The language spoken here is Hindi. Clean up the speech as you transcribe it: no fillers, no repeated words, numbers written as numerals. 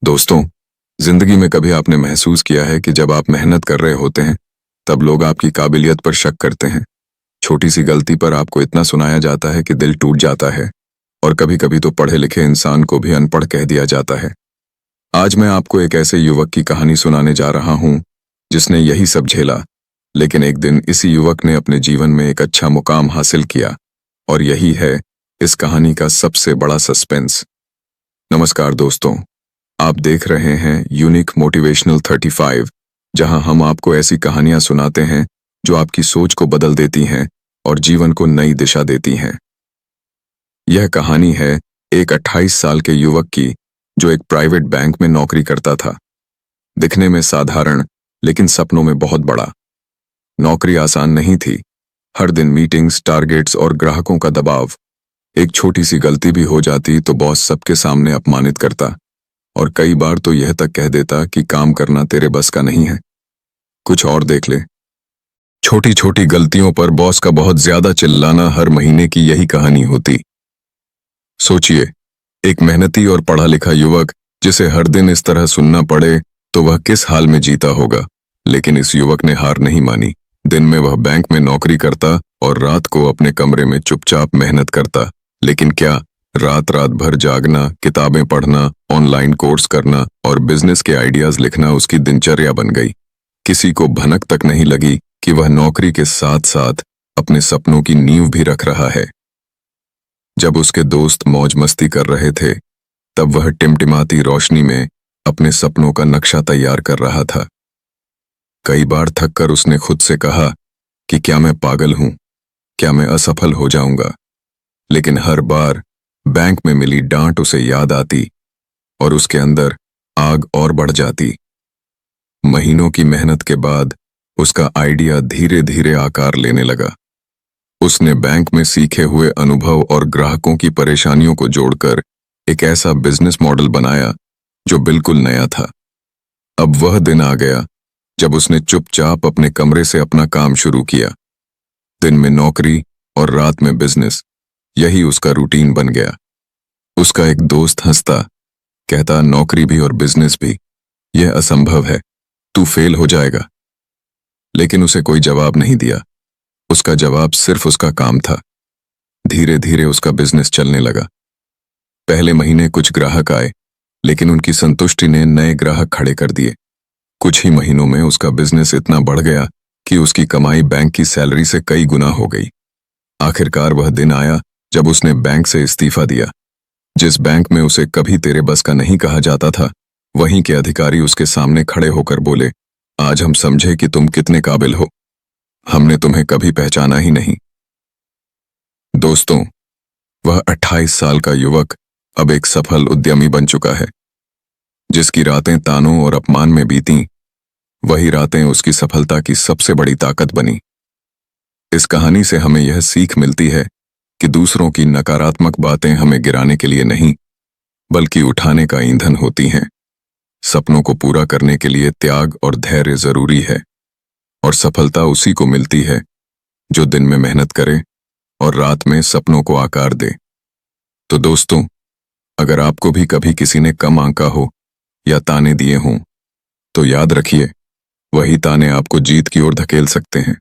दोस्तों, जिंदगी में कभी आपने महसूस किया है कि जब आप मेहनत कर रहे होते हैं तब लोग आपकी काबिलियत पर शक करते हैं। छोटी सी गलती पर आपको इतना सुनाया जाता है कि दिल टूट जाता है और कभी कभी तो पढ़े लिखे इंसान को भी अनपढ़ कह दिया जाता है। आज मैं आपको एक ऐसे युवक की कहानी सुनाने जा रहा हूं जिसने यही सब झेला, लेकिन एक दिन इसी युवक ने अपने जीवन में एक अच्छा मुकाम हासिल किया और यही है इस कहानी का सबसे बड़ा सस्पेंस। नमस्कार दोस्तों, आप देख रहे हैं यूनिक मोटिवेशनल 35, जहां हम आपको ऐसी कहानियां सुनाते हैं जो आपकी सोच को बदल देती हैं और जीवन को नई दिशा देती हैं। यह कहानी है एक 28 साल के युवक की जो एक प्राइवेट बैंक में नौकरी करता था। दिखने में साधारण लेकिन सपनों में बहुत बड़ा। नौकरी आसान नहीं थी। हर दिन मीटिंग्स, टारगेट्स और ग्राहकों का दबाव। एक छोटी सी गलती भी हो जाती तो बॉस सबके सामने अपमानित करता और कई बार तो यह तक कह देता कि काम करना तेरे बस का नहीं है, कुछ और देख ले। छोटी छोटी गलतियों पर बॉस का बहुत ज्यादा चिल्लाना हर महीने की यही कहानी होती। सोचिए, एक मेहनती और पढ़ा लिखा युवक जिसे हर दिन इस तरह सुनना पड़े तो वह किस हाल में जीता होगा। लेकिन इस युवक ने हार नहीं मानी। दिन में वह बैंक में नौकरी करता और रात को अपने कमरे में चुपचाप मेहनत करता। लेकिन क्या, रात रात भर जागना, किताबें पढ़ना, ऑनलाइन कोर्स करना और बिजनेस के आइडियाज लिखना उसकी दिनचर्या बन गई। किसी को भनक तक नहीं लगी कि वह नौकरी के साथ साथ अपने सपनों की नींव भी रख रहा है। जब उसके दोस्त मौज मस्ती कर रहे थे तब वह टिमटिमाती रोशनी में अपने सपनों का नक्शा तैयार कर रहा था। कई बार थककर उसने खुद से कहा कि क्या मैं पागल हूं, क्या मैं असफल हो जाऊंगा। लेकिन हर बार बैंक में मिली डांट उसे याद आती और उसके अंदर आग और बढ़ जाती। महीनों की मेहनत के बाद उसका आइडिया धीरे धीरे आकार लेने लगा। उसने बैंक में सीखे हुए अनुभव और ग्राहकों की परेशानियों को जोड़कर एक ऐसा बिजनेस मॉडल बनाया जो बिल्कुल नया था। अब वह दिन आ गया जब उसने चुपचाप अपने कमरे से अपना काम शुरू किया। दिन में नौकरी और रात में बिजनेस, यही उसका रूटीन बन गया। उसका एक दोस्त हंसता, कहता नौकरी भी और बिजनेस भी, यह असंभव है, तू फेल हो जाएगा। लेकिन उसे कोई जवाब नहीं दिया। उसका जवाब सिर्फ उसका काम था। धीरे धीरे उसका बिजनेस चलने लगा। पहले महीने कुछ ग्राहक आए, लेकिन उनकी संतुष्टि ने नए ग्राहक खड़े कर दिए। कुछ ही महीनों में उसका बिजनेस इतना बढ़ गया कि उसकी कमाई बैंक की सैलरी से कई गुना हो गई। आखिरकार वह दिन आया जब उसने बैंक से इस्तीफा दिया। जिस बैंक में उसे कभी तेरे बस का नहीं कहा जाता था, वहीं के अधिकारी उसके सामने खड़े होकर बोले, आज हम समझे कि तुम कितने काबिल हो, हमने तुम्हें कभी पहचाना ही नहीं। दोस्तों, वह 28 साल का युवक अब एक सफल उद्यमी बन चुका है। जिसकी रातें तानों और अपमान में बीतीं, वही रातें उसकी सफलता की सबसे बड़ी ताकत बनी। इस कहानी से हमें यह सीख मिलती है कि दूसरों की नकारात्मक बातें हमें गिराने के लिए नहीं, बल्कि उठाने का ईंधन होती हैं। सपनों को पूरा करने के लिए त्याग और धैर्य जरूरी है, और सफलता उसी को मिलती है जो दिन में मेहनत करे और रात में सपनों को आकार दे। तो दोस्तों, अगर आपको भी कभी किसी ने कम आंका हो या ताने दिए हों, तो याद रखिए, वही ताने आपको जीत की ओर धकेल सकते हैं।